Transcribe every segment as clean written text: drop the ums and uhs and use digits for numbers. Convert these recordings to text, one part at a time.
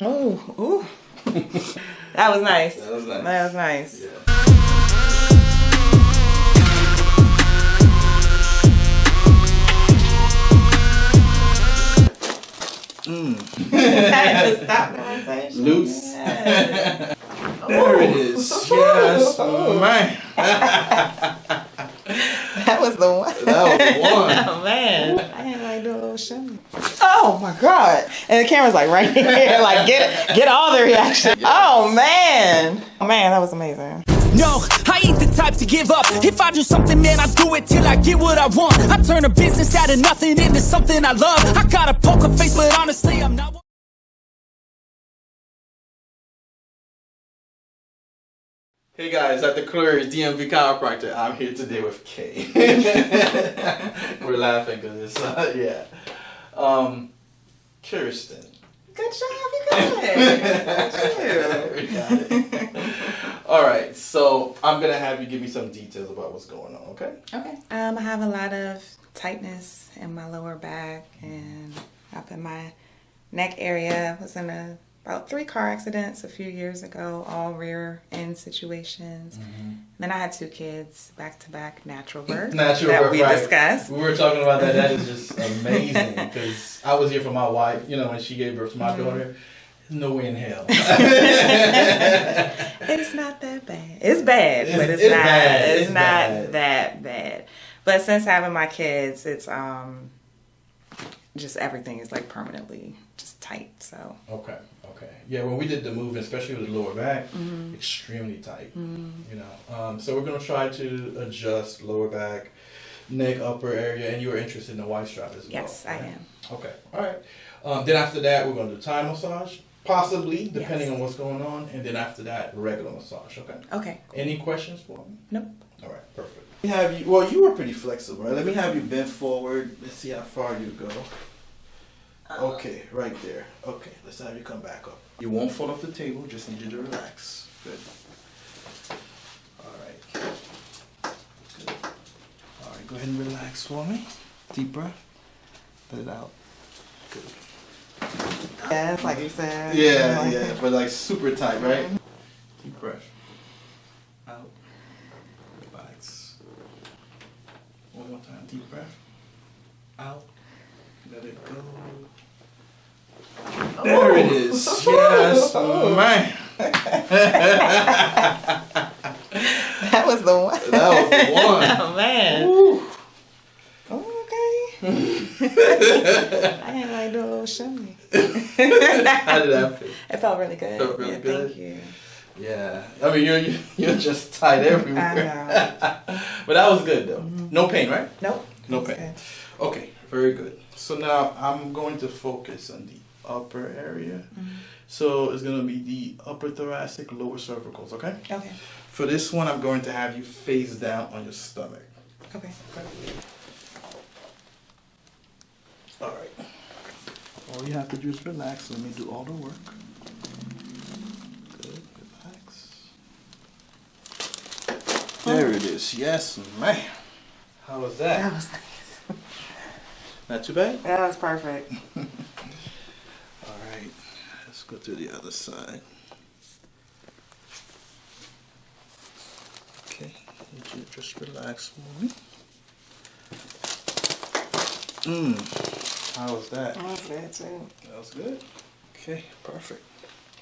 Ooh, ooh. That was nice. That was nice. That was nice. Yeah. Stop the sensation. Loose. Yes. There it is. Yes. Oh, man. That was the one. That was the one. Oh man. I had like do a little shimmy. Oh my god. And the camera's like right here. Like get all the reaction. Yes. Oh man. Oh man, that was amazing. No, I ain't the type to give up. If I do something, man, I do it till I get what I want. I turn a business out of nothing into something I love. I got a poker face, but honestly, I'm not. Hey guys, Dr. Clerge, DMV chiropractor. I'm here today with Kay. We're laughing because it's yeah. Kirsten. Good job, you got it. We got it. All right, so I'm gonna have you give me some details about what's going on. Okay. Okay. I have a lot of tightness in my lower back and up in my neck area. I was in about 3 car accidents a few years ago, all rear end situations. Then I had 2 kids, back-to-back natural birth. Natural that birth, we right. discussed. We were talking about that. That is just amazing because I was here for my wife. You know, when she gave birth to my daughter. There's no way in hell. It's not that bad. It's bad, but it's not. bad. It's not bad. that bad. But since having my kids, it's just everything is like permanently just tight. So Okay. Yeah, when we did the move, especially with the lower back, extremely tight. You know, so we're gonna try to adjust lower back, neck, upper area, and you were interested in the Ystrap as well. yes, right? I am. Okay. All right. Then after that, we're gonna do Thai massage, possibly depending Yes. on what's going on, and then after that, regular massage. Okay. Okay. Any questions for me? Nope. All right. Perfect. Let me have you. Well, you were pretty flexible, right? Let me have you bent forward. Let's see how far you go. Okay, right there. Okay, let's have you come back up. You won't fall off the table, just need you to relax. Good. Alright. Good. Alright, go ahead and relax for me. Deep breath. Let it out. Good. Yeah, it's like you said. Yeah, but like super tight, right? Deep breath. Out. Relax. One more time, deep breath. Out. Let it go. There it is. Yes, man. That was the one. That was the one. Oh man. Woo. Oh, okay. I had like do a little shimmy. How did that feel? It felt really good. Felt really good? Thank you. Yeah. I mean, you're just tight everywhere. I know. But that was good though. No pain, right? Nope. No That's pain. good. Okay, very good. So now I'm going to focus on the upper area. So it's going to be the upper thoracic, lower cervicals, okay? Okay. For this one, I'm going to have you face down on your stomach. Okay. All right. All you have to do is relax. Let me do all the work. Good. Relax. There it is. Yes, man. How was that? That was nice. Not too bad? That was perfect. All right. Let's go to the other side. Okay. Need you to just relax for me. How was that? That was good too. That was good. Okay, perfect.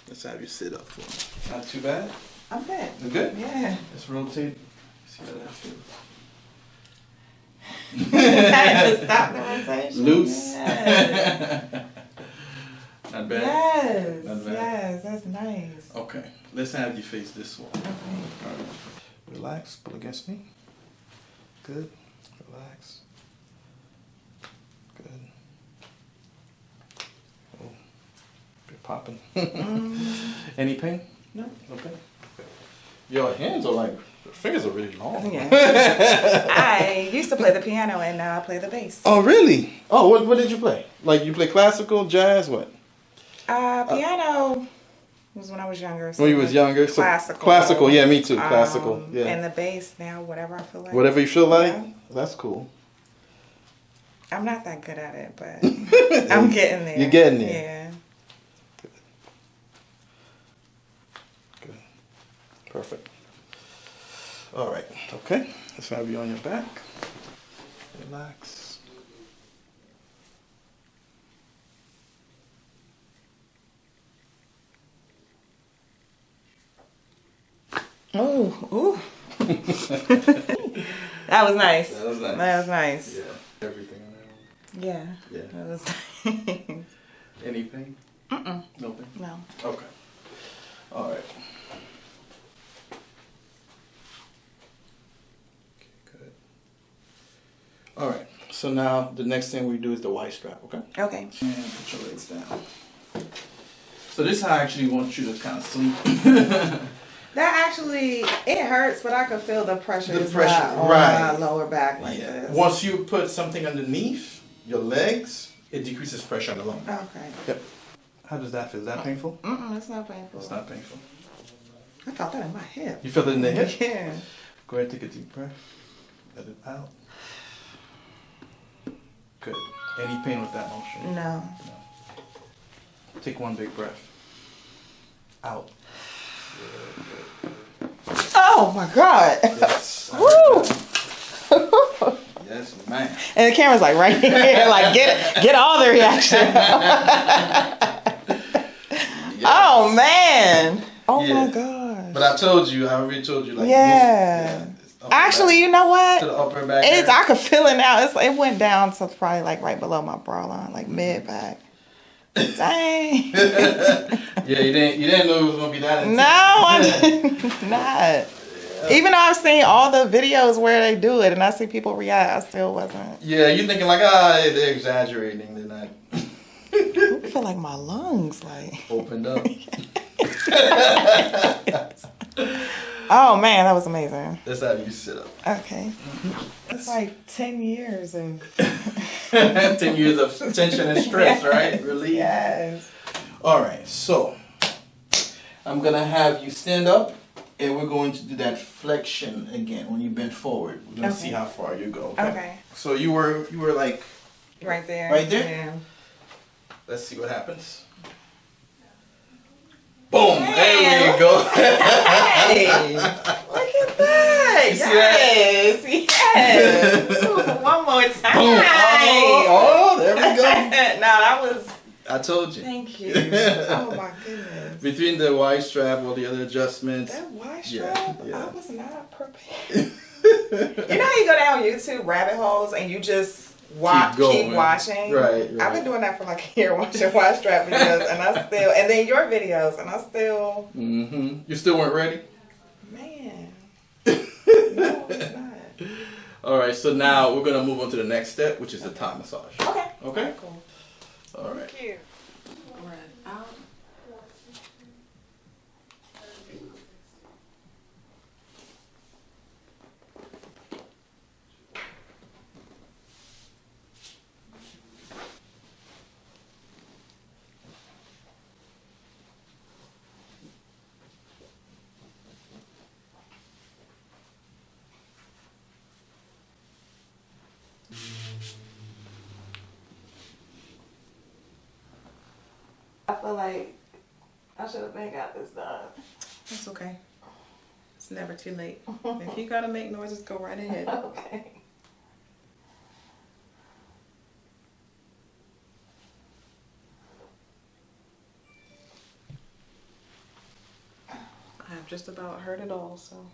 Let's have you sit up for me. Not too bad. I'm good. You good? Yeah. Let's rotate. See how that feels. Stop the sensation. Loose. Yes. Not bad. Yes. Not bad. Yes. That's nice. Okay. Let's have you face this one. Okay. All right. Relax. Pull against me. Good. Relax. Good. Oh, you're popping. Any pain? No. Okay. Your hands are like, your fingers are really long. Yeah. I used to play the piano and now I play the bass. Oh, really? Oh, what did you play? Like you play classical, jazz, what? Piano was when I was younger. So When you was younger? So classical. Classical, yeah, me too. Classical, yeah. And the bass now, whatever I feel like. Whatever you feel like? Yeah. That's cool. I'm not that good at it, but I'm getting there. You're getting there. Yeah. Perfect. All right. Okay. Let's have you on your back. Relax. Oh, ooh. That was nice. That was nice. That was nice. Yeah. Everything on that Yeah. Yeah. That was one. Any pain? Mm-mm. No pain? No. Okay. All right. Okay, good. All right. So now the next thing we do is the Ystrap, okay? Okay. And put your legs down. So this is how I actually want you to kind of sleep. That actually, it hurts, but I could feel the pressure. The It's pressure, not on right. my lower back like Yeah. this. Once you put something underneath your legs, it decreases pressure on the lung. Okay. Yep. How does that feel? Is that painful? It's not painful. It's not painful. I felt that in my hip. You feel it in the hip? Yeah. Go ahead and take a deep breath. Let it out. Good. Any pain with that motion? No. No. Take one big breath. Out. Good, good. Oh my God. Yes. Woo! Yes, man. And the camera's like right here, like get all the reaction. Yes. Oh man. Oh Yeah. my gosh. But I told you, I already told you, like, Yeah. it's upper Actually, back, you know what? to the upper back. It's area. I could feel it now. It went down to probably like right below my bra line, like mid back. Dang. Yeah, you didn't know it was gonna be that intense. No, I did not. Even though I've seen all the videos where they do it and I see people react, I still wasn't. Yeah, you're thinking like, they're exaggerating. They're not I feel like my lungs like. opened up. Oh man, that was amazing. That's how you sit up. Okay. It's like 10 years of 10 years of tension and stress, right? Relief. yes. All right, so I'm gonna have you stand up, and we're going to do that flexion again when you bend forward. We're gonna see Okay. how far you go. Okay. So you were like, Right there. Right there? Yeah. let's see what happens. Boom! Hey, There we go. Hey, look at that. You see that? Yes. Ooh, one more time. Boom! Oh, there we go. No, that was. I told you. Thank you. Oh my goodness. Between the Y strap, all the other adjustments. That Y Yeah, strap, yeah. I was not prepared. You know how you go down YouTube rabbit holes and you just watch, keep watching? Right. I've been doing that for like a year, watching Y strap videos, and then your videos, and I still, Mm-hmm. You still weren't ready? man, no, it's not. All right, so now we're gonna move on to the next step, which is the top massage. Okay. Okay. Cool. All right. Thank you. Out. I feel like I should have been got this done. That's okay. It's never too late. If you gotta make noises, go right ahead. Okay. I've just about heard it all, so.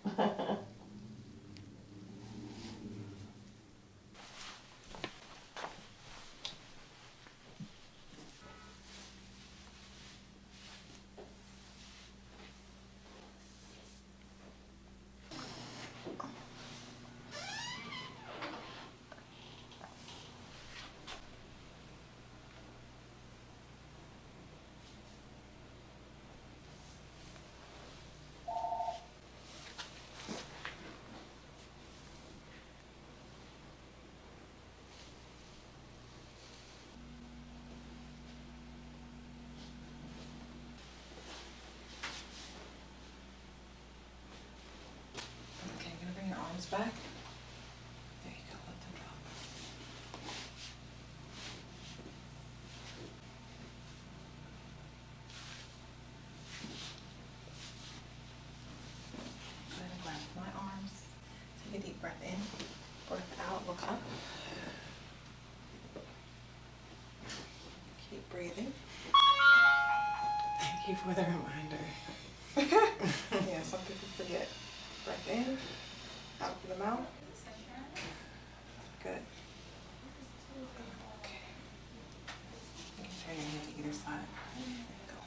Okay, gonna bring your arms back. There you go, let them drop. breathing. Thank you for the reminder. Yeah, some people forget. Breath in, out through the mouth. Good. Okay. You can turn your head to either side. There you go.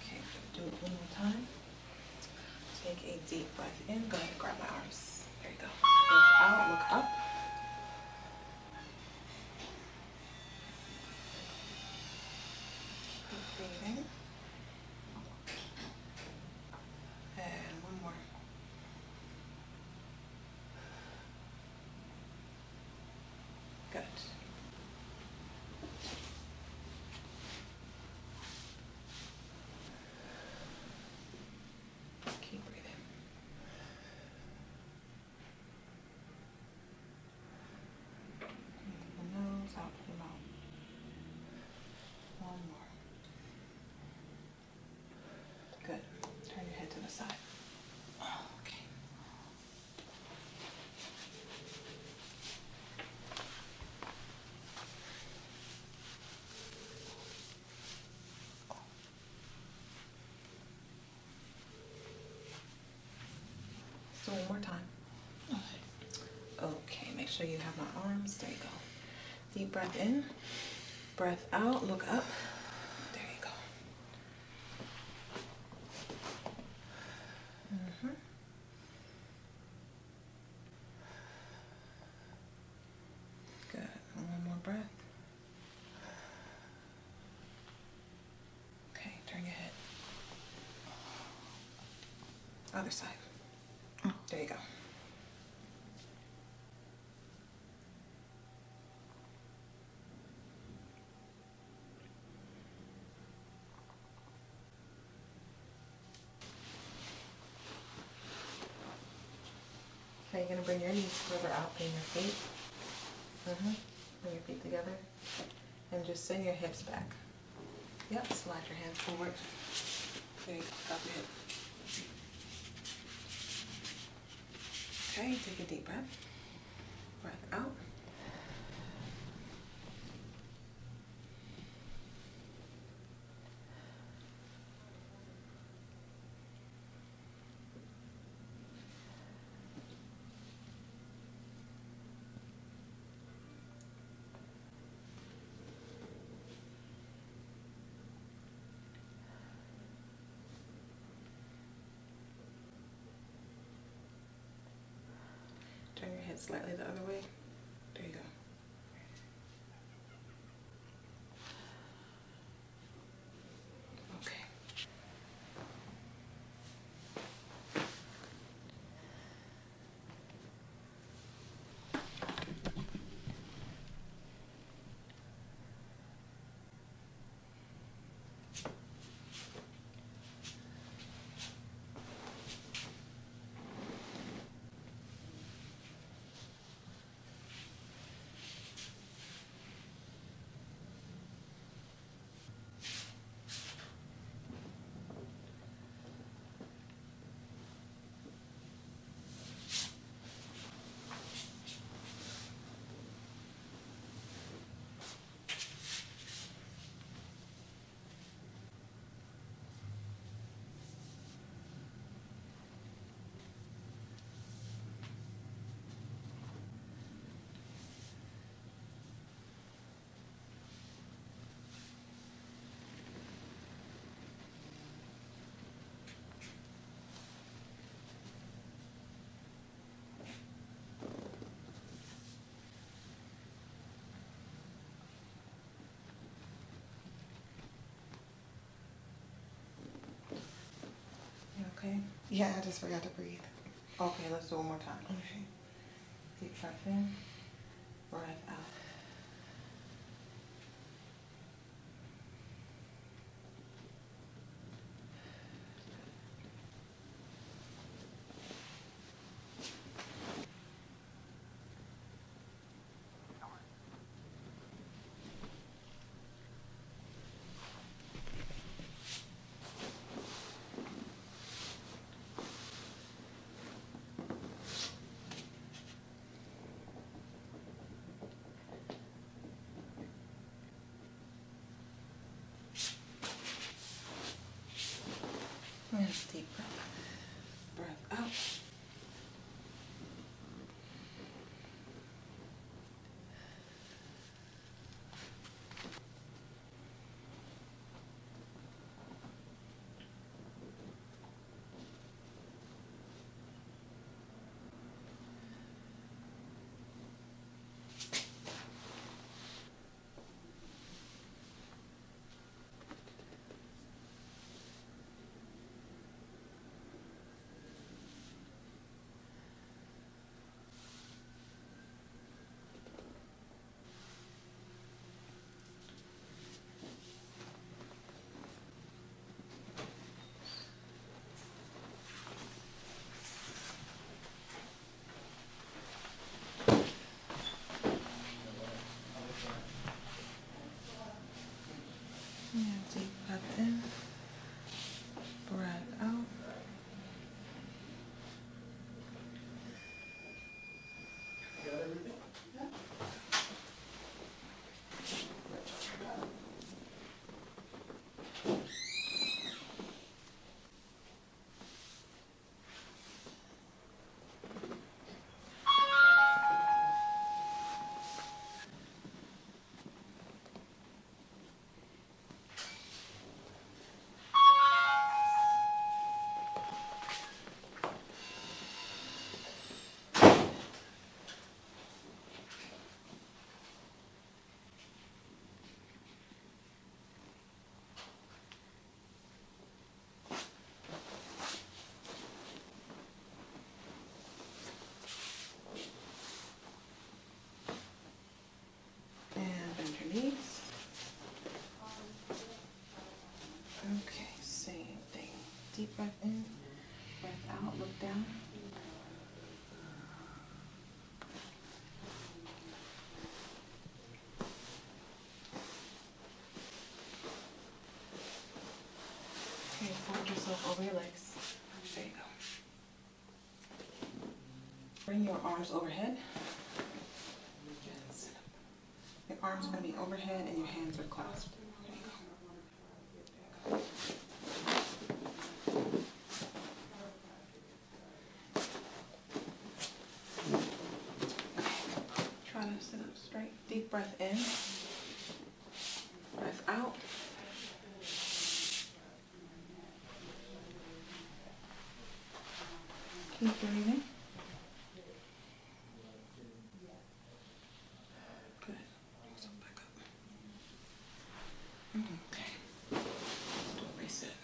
Okay, do it one more time. Take a deep breath in. Go ahead and grab my arms. There you go. Breath out, look up. Keep breathing. And one more. Good. Keep breathing. In the nose, out through the mouth. One more. Good. Turn your head to the side. Okay. So one more time. Okay, make sure you have my arms. There you go. Deep breath in, breath out, look up. There you go. Good. And one more breath. Okay, turn your head. Other side. There you go. Okay, you're going to bring your knees further out than your feet. Bring your feet together. And just send your hips back. Yep, slide your hands forward. There you go, drop your hip. Okay, take a deep breath. Breath out. Turn your head slightly the other way. There you go. Okay. You okay? Yeah, I just forgot to breathe. Okay, let's do it one more time. Okay. Deep breath in, breath out. yourself over your legs. There you go. Bring your arms overhead. Yes. Your arms are going to be overhead and your hands are clasped. There you go. There you go. Try to sit up straight. Deep breath in. Breath out. Keep breathing. Good. Bring yourself back up. Okay. Let's do a reset.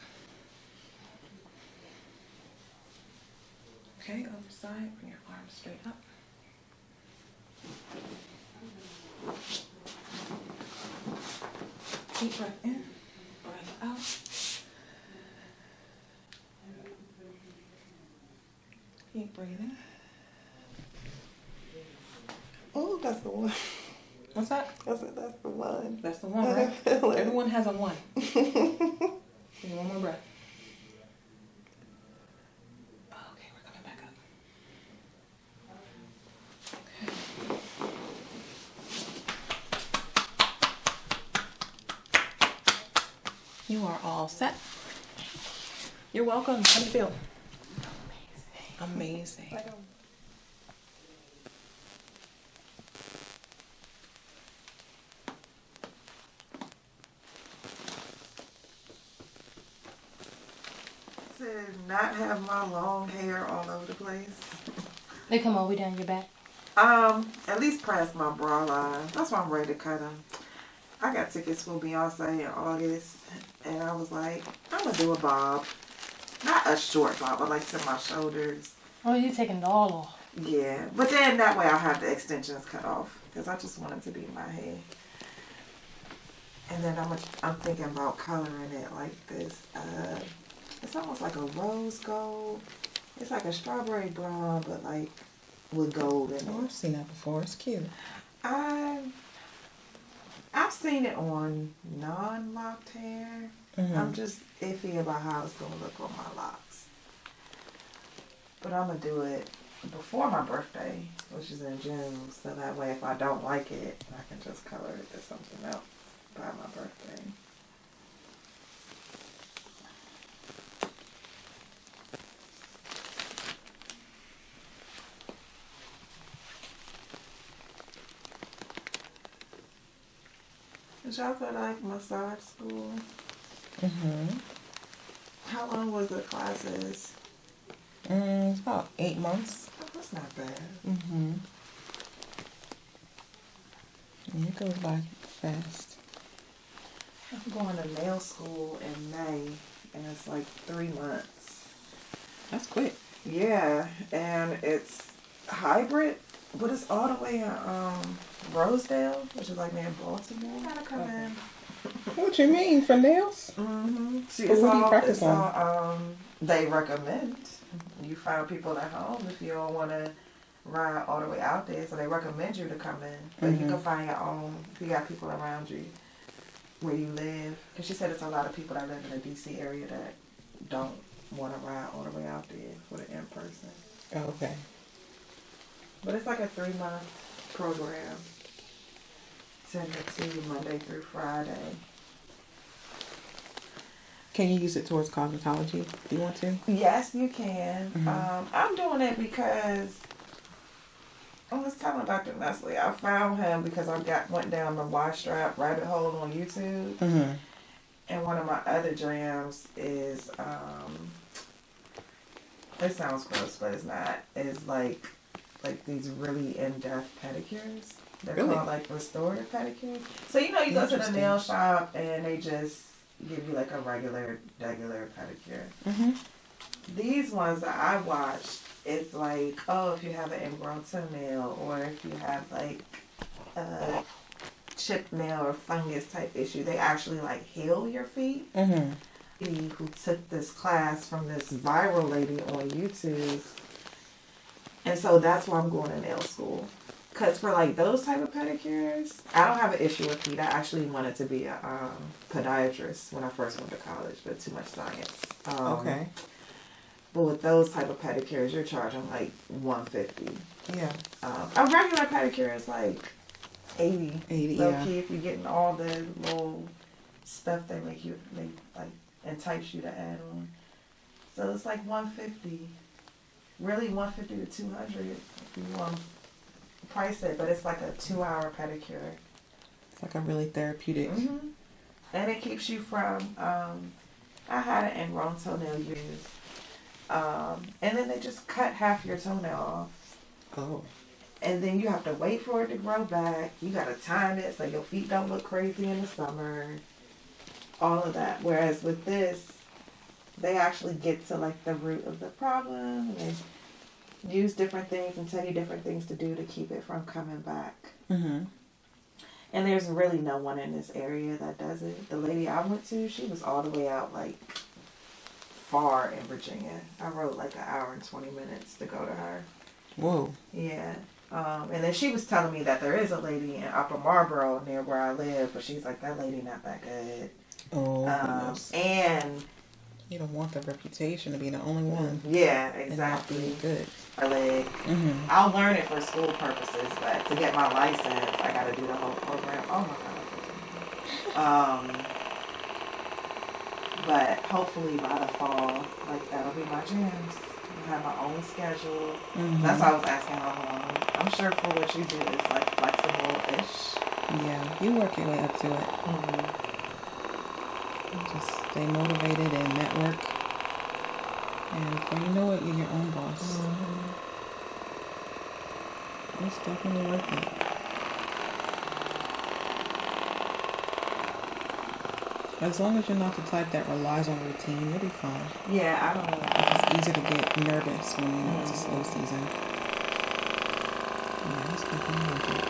Okay, other side. Bring your arms straight up. Deep breath in. Breath out. Keep breathing. Oh, that's the one. What's that? That's the one. That's the one, right? Everyone has a one. Give me one more breath. Okay, we're coming back up. Okay. You are all set. You're welcome. How do you feel? Amazing. To not have my long hair all over the place. They come all the way down your back. At least past my bra line. That's why I'm ready to cut them. I got tickets for Beyonce in August, and I was like, I'm gonna do a bob. Not a short bob, but like to my shoulders. Oh, you're taking it all off. Yeah, but then that way I'll have the extensions cut off because I just want it to be my hair. And then I'm thinking about coloring it like this. It's almost like a rose gold. It's like a strawberry blonde, but like with gold in it. Oh, I've seen that before. It's cute. I've seen it on non-locked hair. Mm-hmm. I'm just iffy about how it's gonna look on my locks. But I'm gonna do it before my birthday, which is in June, so that way if I don't like it, I can just color it to something else by my birthday. Did y'all go to like massage school? Mm-hmm. How long was the classes? It's about 8 months. Oh, that's not bad. Mm-hmm. Yeah, it goes by fast. I'm going to nail school in May, and it's like 3 months. That's quick. Yeah, and it's hybrid, but it's all the way in Rosedale, which is like near Baltimore. You gotta come in. What you mean, for nails? Mm-hmm. See, So it's what do you all, practice it's all, they recommend. You find people at home if you don't want to ride all the way out there, so they recommend you to come in. But you can find your own, if you got people around you where you live. Because she said it's a lot of people that live in the D.C. area that don't want to ride all the way out there for the in-person. Oh, okay. But it's like a 3-month program. 10 to 2, Monday through Friday. Can you use it towards cosmetology if you want to? Yes, you can. Mhm. I'm doing it because I was telling Dr. Nesly, I found him because I went down the Ystrap rabbit hole on YouTube. Mm-hmm. And one of my other jams is, it sounds gross, but it's not. It's like these really in-depth pedicures. They're Really? called like restorative pedicures. So you know, you go to the Interesting. nail shop and they just give you like a regular pedicure. Mm-hmm. These ones that I watched, it's like, oh, if you have an ingrown toenail, or if you have like a chipped nail or fungus type issue, they actually like heal your feet. Mm-hmm. Who took this class from this viral lady on YouTube, and so that's why I'm going to nail school. Because for like those type of pedicures, I don't have an issue with feet. I actually wanted to be a podiatrist when I first went to college, but too much science. Okay. But with those type of pedicures, you're charging like $150. Yeah. A regular pedicure is like $80. 80, Low yeah. key, if you're getting all the little stuff they make like entice you to add on. So it's like $150. Really $150 to $200 if you want to price it, but it's like a 2-hour pedicure. It's like a really therapeutic. Mm-hmm. And it keeps you from, I had an ingrown toenail use. And then they just cut half your toenail off. Oh. And then you have to wait for it to grow back. You got to time it so your feet don't look crazy in the summer. All of that. Whereas with this, they actually get to like the root of the problem. They use different things and tell you different things to do to keep it from coming back. Mm-hmm. And there's really no one in this area that does it. The lady I went to, she was all the way out like far in Virginia. I rode like 1 hour and 20 minutes to go to her. Whoa. Yeah. And then she was telling me that there is a lady in Upper Marlboro near where I live, but she's like, that lady not that good. Oh, goodness. And You don't want the reputation to be the only one. yeah, And not exactly. be good. Like, Mm-hmm. I'll learn it for school purposes, but to get my license, I got to do the whole program. Oh my God. But hopefully by the fall, like that'll be my jams. I have my own schedule. Mm-hmm. That's why I was asking how long. I'm sure for what you do, it's like flexible-ish. Yeah, you work your way up to it. Mm-hmm. Just stay motivated and network. And before you know it, you're your own boss. Mm-hmm. It's definitely worth it. As long as you're not the type that relies on routine, you'll be fine. Yeah, I don't know. It's easy to get nervous when you know it's a slow season. Yeah, it's definitely worth it.